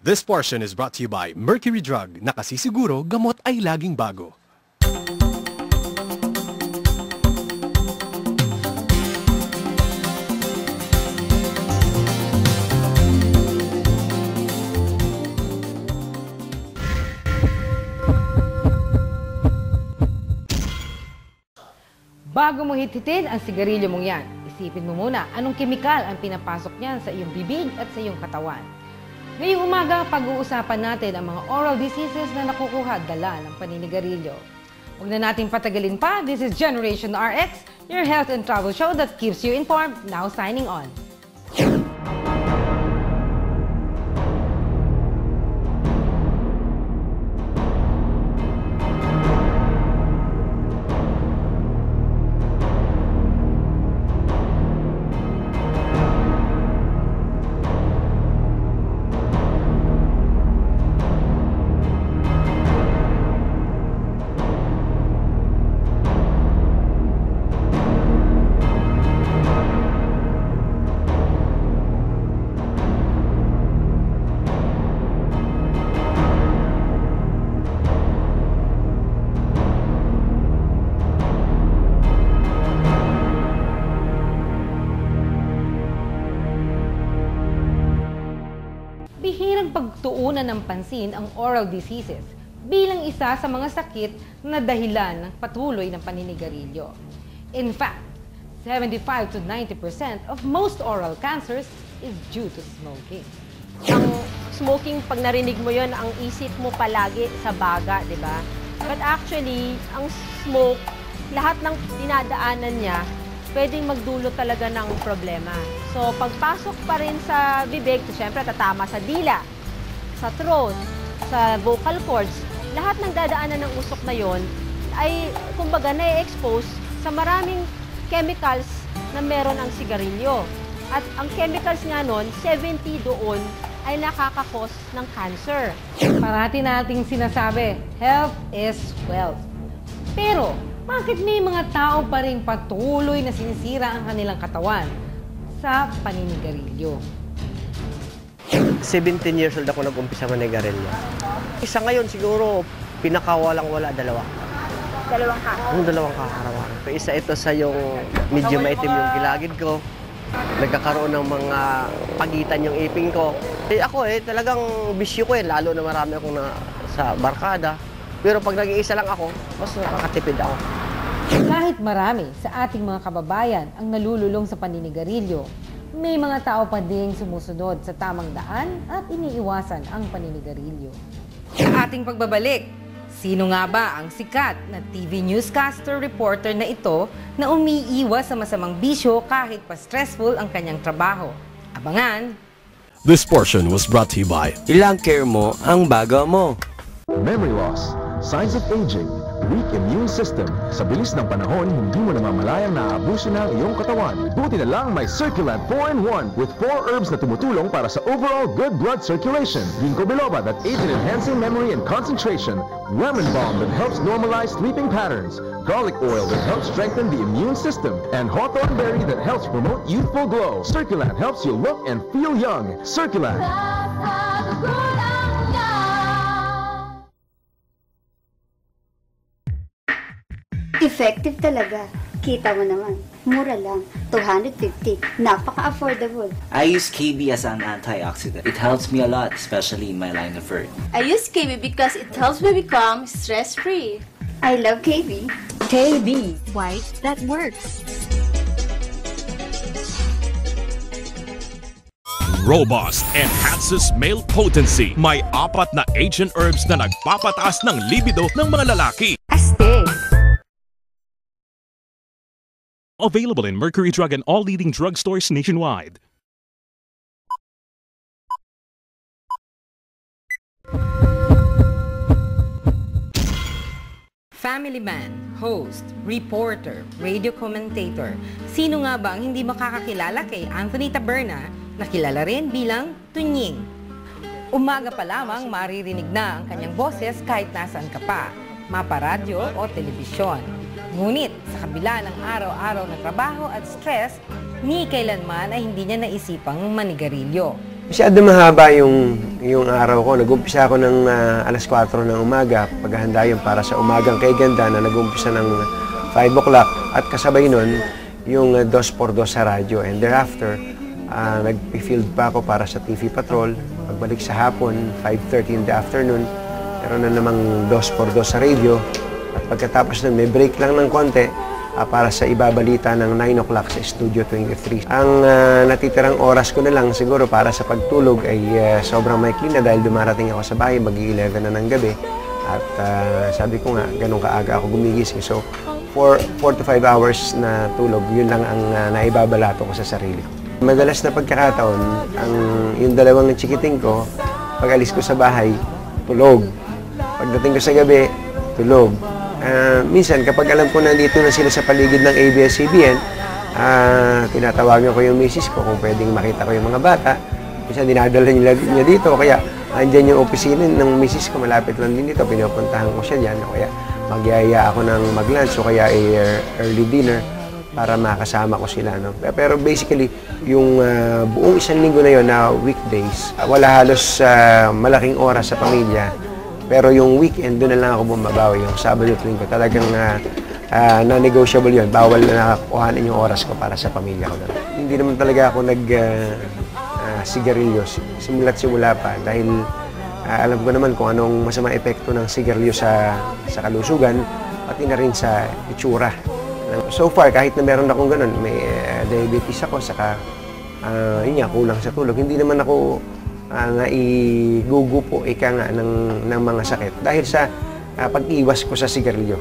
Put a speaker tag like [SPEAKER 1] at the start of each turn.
[SPEAKER 1] This portion is brought to you by Mercury Drug, na kasisiguro gamot ay laging bago.
[SPEAKER 2] Bago mo hit-hitin ang sigarilyo mong yan, isipin mo muna anong kemikal ang pinapasok niyan sa iyong bibig at sa iyong katawan. Ngayong umaga, pag-uusapan natin ang mga oral diseases na nakukuha dala ng paninigarilyo. Huwag na natin patagalin pa. This is Generation RX, your health and travel show that keeps you informed. Now signing on. Bihirang pagtuunan ng pansin ang oral diseases bilang isa sa mga sakit na dahilan ng patuloy ng paninigarilyo. In fact, 75 to 90% of most oral cancers is due to smoking.
[SPEAKER 3] Ang smoking, pag narinig mo yon, ang isip mo palagi sa baga, di ba? But actually, ang smoke, lahat ng dinadaanan niya, pwedeng magdulot talaga ng problema. So, pagpasok pa rin sa bibig, siyempre tatama sa dila, sa throat, sa vocal cords, lahat ng dadaanan ng usok na yon ay, kumbaga, na-expose sa maraming chemicals na meron ang sigarilyo. At ang chemicals nga nun, 70 doon ay nakakakos ng cancer.
[SPEAKER 2] Parati nating sinasabi, health is wealth. Pero, bakit may mga tao pa rin patuloy na sinisira ang kanilang katawan sa paninigarilyo?
[SPEAKER 4] 17 years old ako nag-umpisa manigarilyo. Isa ngayon siguro, pinakawalang-wala, dalawa.
[SPEAKER 3] Dalawang kaso?
[SPEAKER 4] Yung dalawang kakarawan. Isa ito sa yung medyo maitim yung gilagid ko. Nagkakaroon ng mga pagitan yung ipin ko. Ako talagang bisyo ko lalo na marami akong sa barkada. Pero pag nag-iisa lang ako, mas nakakatipid ako.
[SPEAKER 2] Kahit marami sa ating mga kababayan ang nalululong sa paninigarilyo, may mga tao pa ding sumusunod sa tamang daan at iniiwasan ang paninigarilyo. Sa ating pagbabalik, sino nga ba ang sikat na TV newscaster reporter na ito na umiiwas sa masamang bisyo kahit pa stressful ang kanyang trabaho? Abangan!
[SPEAKER 1] This portion was brought to you by
[SPEAKER 5] Ilang care mo ang baga mo.
[SPEAKER 6] Memory loss, signs of aging, weak immune system. Sa bilis ng panahon, hindi mo namamalayang naaabuso na ang iyong katawan. Buti na lang may Circulant 4-in-1 with 4 herbs na tumutulong para sa overall good blood circulation. Ginkgo biloba that aids in enhancing memory and concentration. Lemon balm that helps normalize sleeping patterns. Garlic oil that helps strengthen the immune system. And hawthorn berry that helps promote youthful glow. Circulant helps you look and feel young. Circulant.
[SPEAKER 7] Effective talaga. Kita mo naman. Mura lang. 250. Napaka-affordable.
[SPEAKER 8] I use KB as an antioxidant. It helps me a lot, especially in my line of work.
[SPEAKER 9] I use KB because it helps me become stress-free.
[SPEAKER 7] I love KB.
[SPEAKER 9] KB. White that works.
[SPEAKER 10] Robust enhances male potency. May 4 na ancient herbs na nagpapataas ng libido ng mga lalaki.
[SPEAKER 2] Astig!
[SPEAKER 10] Available in Mercury Drug and all leading drugstores nationwide.
[SPEAKER 2] Family man, host, reporter, radio commentator. Sino nga ba ang hindi makakakilala kay Anthony Taberna na kilala rin bilang Tunying? Umaga pa lamang maririnig na ang kanyang boses kahit nasaan ka pa, maparadyo o telebisyon. Ngunit sa kabila ng araw-araw na trabaho at stress, ni kailanman ay hindi niya naisipang manigarilyo.
[SPEAKER 11] Masyado mahaba yung araw ko. Nag-umpisa ako ng alas 4 ng umaga. Paghahanda yun para sa umagang kay ganda na nag-umpisa ng 5 o'clock. At kasabay nun, yung 2x2 sa radyo. And thereafter, nag-field pa ako para sa TV Patrol. Pagbalik sa hapon, 5:30 in the afternoon, meron na namang 2x2 sa radio. At pagkatapos nun, may break lang ng konti para sa ibabalita ng 9 o'clock sa Studio 23. Ang natitirang oras ko na lang siguro para sa pagtulog ay sobrang maikli na dahil dumarating ako sa bahay, mag-11 na ng gabi. At sabi ko nga, ganun kaaga ako gumigising. So, 4 to 5 hours na tulog, yun lang ang naibabalato ko sa sarili ko. Madalas na pagkakataon, yung dalawang chikiting ko, pag alis ko sa bahay, tulog. Pagdating ko sa gabi, tulog. Minsan, kapag alam ko nandito na sila sa paligid ng ABS-CBN, tinatawagan ko yung misis ko kung pwedeng makita ko yung mga bata. Minsan, dinadala niya dito. Kaya, andyan yung opisina ng misis ko, malapit lang din dito. Pinupuntahan ko siya dyan. Kaya, magyaya ako ng mag-lunch o kaya early dinner para makasama ko sila. No? Pero basically, yung buong isang linggo na yun na weekdays, wala halos malaking oras sa pamilya. Pero yung weekend, doon na lang ako bumabawi. Yung Sabado at Linggo, talagang non-negotiable yun. Bawal na kuhanin yung oras ko para sa pamilya ko. Hindi naman talaga ako nag-sigarilyo. Simula't simula pa. Dahil alam ko naman kung anong masama epekto ng sigarilyo sa kalusugan, pati na rin sa itsura. So far, kahit na meron akong ganun, may diabetes ako, saka yun nga, kulang sa tulog. Hindi naman ako naigugupo ng mga sakit dahil sa pag-iwas ko sa sigarilyo.